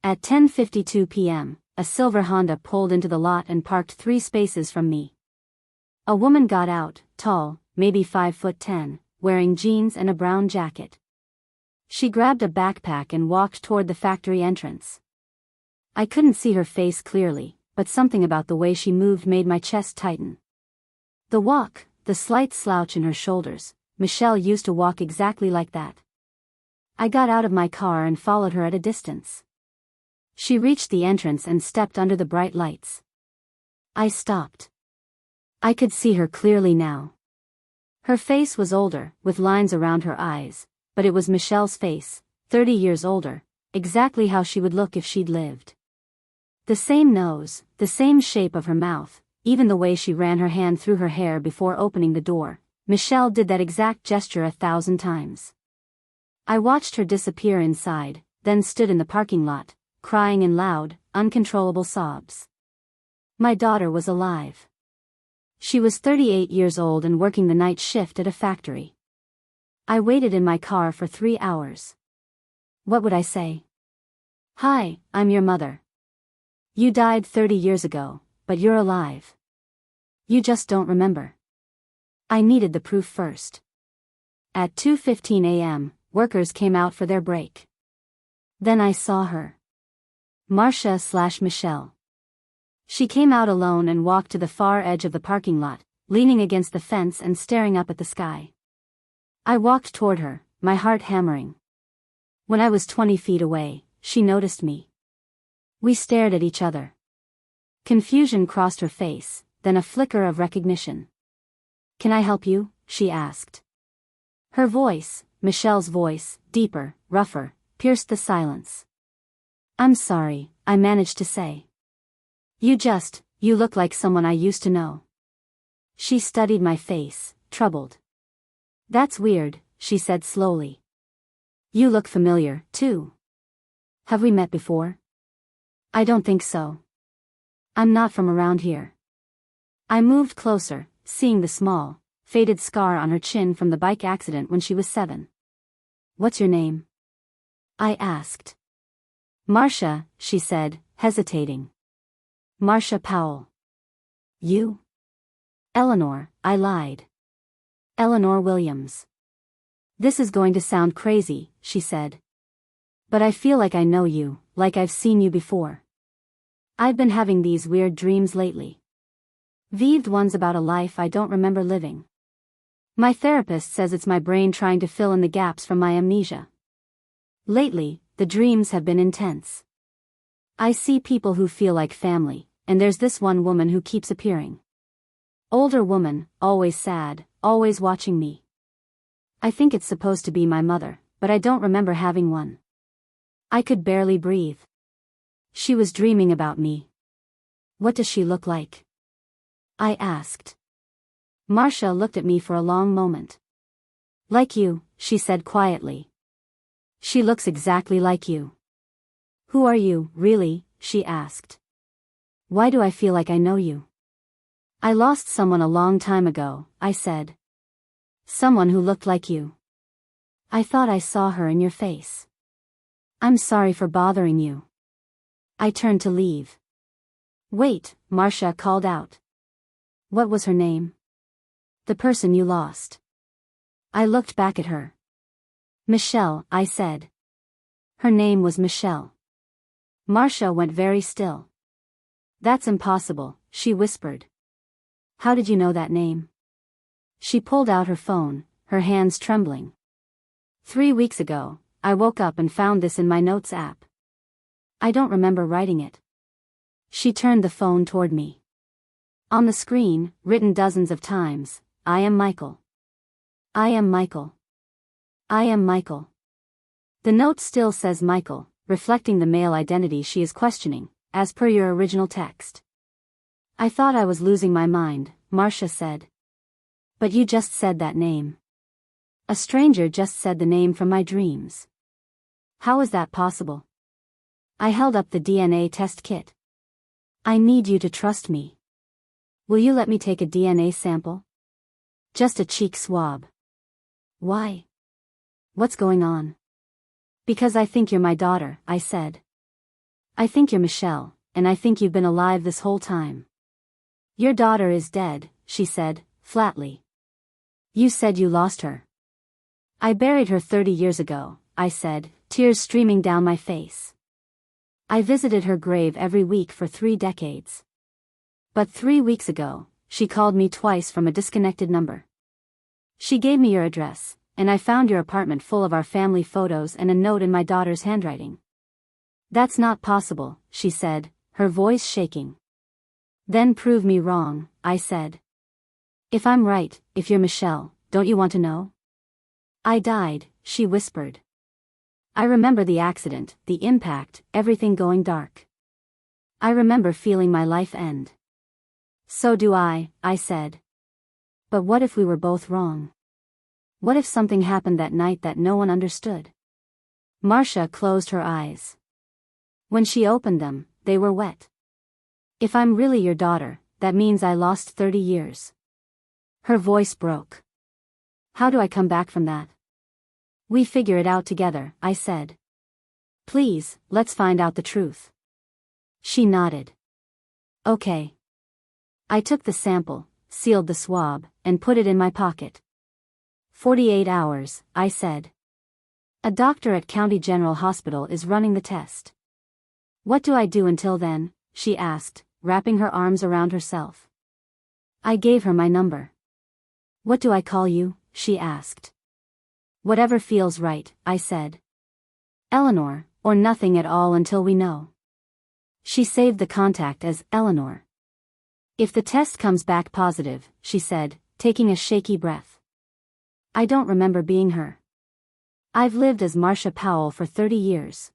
At 10:52 p.m., a silver Honda pulled into the lot and parked 3 spaces from me. A woman got out, tall, maybe 5'10", wearing jeans and a brown jacket. She grabbed a backpack and walked toward the factory entrance. I couldn't see her face clearly, but something about the way she moved made my chest tighten. The walk, the slight slouch in her shoulders, Michelle used to walk exactly like that. I got out of my car and followed her at a distance. She reached the entrance and stepped under the bright lights. I stopped. I could see her clearly now. Her face was older, with lines around her eyes, but it was Michelle's face, 30 years older, exactly how she would look if she'd lived. The same nose, the same shape of her mouth, even the way she ran her hand through her hair before opening the door. Michelle did that exact gesture 1,000 times. I watched her disappear inside, then stood in the parking lot, crying in loud, uncontrollable sobs. My daughter was alive. She was 38 years old and working the night shift at a factory. I waited in my car for 3 hours. What would I say? Hi, I'm your mother. You died 30 years ago, but you're alive. You just don't remember. I needed the proof first. At 2:15 a.m., workers came out for their break. Then I saw her. Marcia/Michelle. She came out alone and walked to the far edge of the parking lot, leaning against the fence and staring up at the sky. I walked toward her, my heart hammering. When I was 20 feet away, she noticed me. We stared at each other. Confusion crossed her face, then a flicker of recognition. "Can I help you?" she asked. Her voice, Michelle's voice, deeper, rougher, pierced the silence. "I'm sorry," I managed to say. You look like someone I used to know." She studied my face, troubled. "That's weird," she said slowly. "You look familiar, too. Have we met before?" "I don't think so. I'm not from around here." I moved closer, seeing the small, faded scar on her chin from the bike accident when she was 7. "What's your name?" I asked. "Marcia," she said, hesitating. "Marcia Powell." "You?" "Eleanor," I lied. "Eleanor Williams." "This is going to sound crazy," she said. "But I feel like I know you, like I've seen you before. I've been having these weird dreams lately. Vivid ones about a life I don't remember living. My therapist says it's my brain trying to fill in the gaps from my amnesia. Lately, the dreams have been intense. I see people who feel like family, and there's this one woman who keeps appearing. Older woman, always sad, always watching me. I think it's supposed to be my mother, but I don't remember having one. I could barely breathe. She was dreaming about me. What does she look like?" I asked. Marcia looked at me for a long moment. "Like you," she said quietly. "She looks exactly like you." "Who are you, really?" she asked. "Why do I feel like I know you?" "I lost someone a long time ago," I said. "Someone who looked like you. I thought I saw her in your face. I'm sorry for bothering you." I turned to leave. "Wait," Marcia called out. "What was her name?" "The person you lost." I looked back at her. "Michelle," I said. "Her name was Michelle." Marcia went very still. "That's impossible," she whispered. "How did you know that name?" She pulled out her phone, her hands trembling. 3 weeks ago, I woke up and found this in my notes app. I don't remember writing it." She turned the phone toward me. On the screen, written dozens of times, "I am Michael. I am Michael. I am Michael." The note still says Michael, reflecting the male identity she is questioning, as per your original text. "I thought I was losing my mind," Marcia said. "But you just said that name. A stranger just said the name from my dreams. How is that possible?" I held up the DNA test kit. "I need you to trust me. Will you let me take a DNA sample? Just a cheek swab." "Why? What's going on?" "Because I think you're my daughter," I said. "I think you're Michelle, and I think you've been alive this whole time." "Your daughter is dead," she said, flatly. "You said you lost her." "I buried her 30 years ago," I said, tears streaming down my face. "I visited her grave every week for 3 decades. But 3 weeks ago, she called me twice from a disconnected number. She gave me your address, and I found your apartment full of our family photos and a note in my daughter's handwriting." "That's not possible," she said, her voice shaking. "Then prove me wrong," I said. "If I'm right, if you're Michelle, don't you want to know?" "I died," she whispered. "I remember the accident, the impact, everything going dark. I remember feeling my life end." "So do I," I said. "But what if we were both wrong? What if something happened that night that no one understood?" Marcia closed her eyes. When she opened them, they were wet. "If I'm really your daughter, that means I lost 30 years. Her voice broke. "How do I come back from that?" "We figure it out together," I said. "Please, let's find out the truth." She nodded. "Okay." I took the sample, sealed the swab, and put it in my pocket. 48 hours, I said. A doctor at County General Hospital is running the test. "What do I do until then?" she asked, wrapping her arms around herself. I gave her my number. "What do I call you?" she asked. "Whatever feels right," I said. Eleanor, or nothing at all until we know. She saved the contact as Eleanor. If the test comes back positive, she said, taking a shaky breath. I don't remember being her. I've lived as Marcia Powell for 30 years.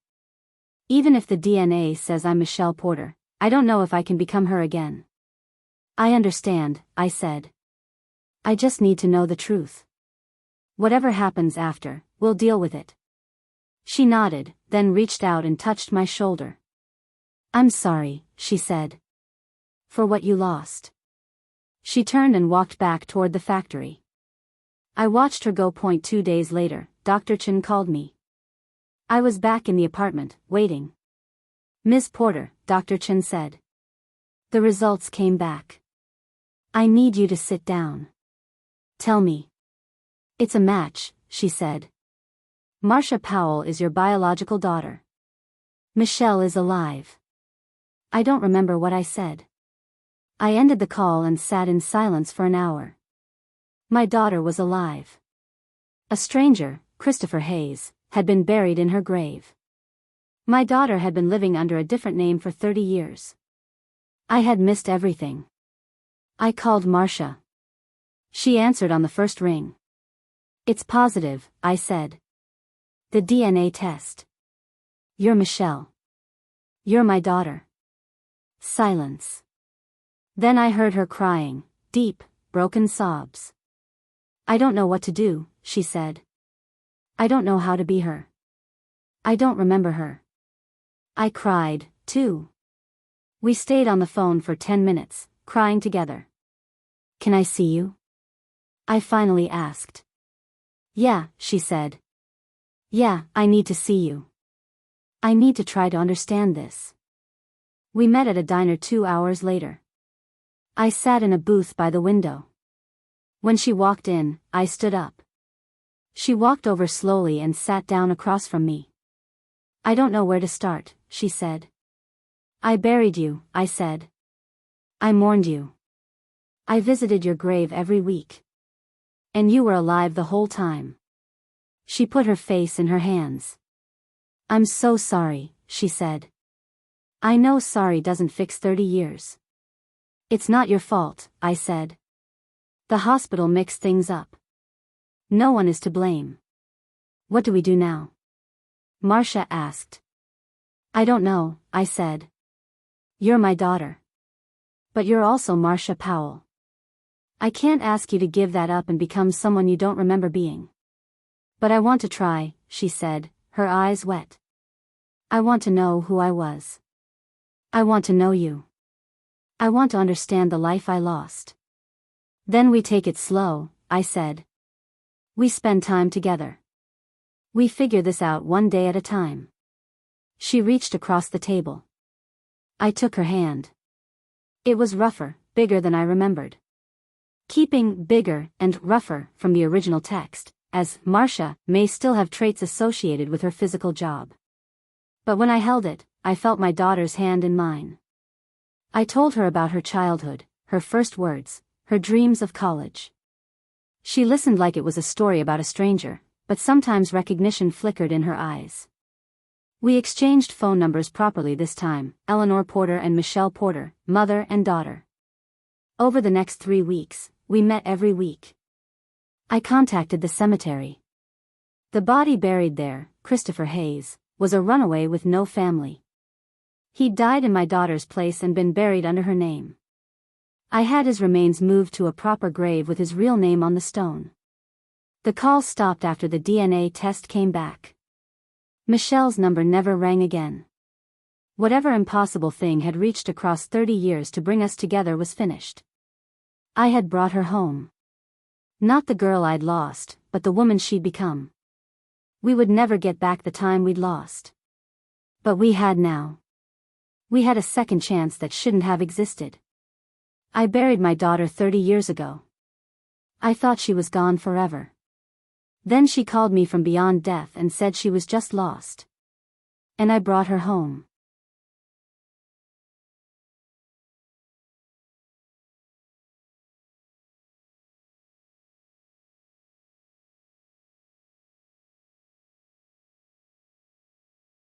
Even if the DNA says I'm Michelle Porter, I don't know if I can become her again. I understand, I said. I just need to know the truth. Whatever happens after, we'll deal with it. She nodded, then reached out and touched my shoulder. I'm sorry, she said. For what you lost. She turned and walked back toward the factory. I watched her go. 2 days later, Dr. Chen called me. I was back in the apartment, waiting. Ms. Porter, Dr. Chen said. The results came back. I need you to sit down. Tell me. It's a match, she said. Marcia Powell is your biological daughter. Michelle is alive. I don't remember what I said. I ended the call and sat in silence for an hour. My daughter was alive. A stranger, Christopher Hayes, had been buried in her grave. My daughter had been living under a different name for 30 years. I had missed everything. I called Marcia. She answered on the first ring. It's positive, I said. The DNA test. You're Michelle. You're my daughter. Silence. Then I heard her crying, deep, broken sobs. I don't know what to do, she said. I don't know how to be her. I don't remember her. I cried, too. We stayed on the phone for 10 minutes, crying together. Can I see you? I finally asked. Yeah, she said. Yeah, I need to see you. I need to try to understand this. We met at a diner 2 hours later. I sat in a booth by the window. When she walked in, I stood up. She walked over slowly and sat down across from me. I don't know where to start, she said. I buried you, I said. I mourned you. I visited your grave every week. And you were alive the whole time. She put her face in her hands. I'm so sorry, she said. I know sorry doesn't fix 30 years. It's not your fault, I said. The hospital mixed things up. No one is to blame. What do we do now? Marcia asked. I don't know, I said. You're my daughter. But you're also Marcia Powell. I can't ask you to give that up and become someone you don't remember being. But I want to try, she said, her eyes wet. I want to know who I was. I want to know you. I want to understand the life I lost. Then we take it slow, I said. We spend time together. We figure this out one day at a time. She reached across the table. I took her hand. It was rougher, bigger than I remembered. Keeping bigger and rougher from the original text, as Marcia may still have traits associated with her physical job. But when I held it, I felt my daughter's hand in mine. I told her about her childhood, her first words, her dreams of college. She listened like it was a story about a stranger, but sometimes recognition flickered in her eyes. We exchanged phone numbers properly this time, Eleanor Porter and Michelle Porter, mother and daughter. Over the next 3 weeks, we met every week. I contacted the cemetery. The body buried there, Christopher Hayes, was a runaway with no family. He'd died in my daughter's place and been buried under her name. I had his remains moved to a proper grave with his real name on the stone. The call stopped after the DNA test came back. Michelle's number never rang again. Whatever impossible thing had reached across 30 years to bring us together was finished. I had brought her home. Not the girl I'd lost, but the woman she'd become. We would never get back the time we'd lost. But we had now. We had a second chance that shouldn't have existed. I buried my daughter 30 years ago. I thought she was gone forever. Then she called me from beyond death and said she was just lost. And I brought her home.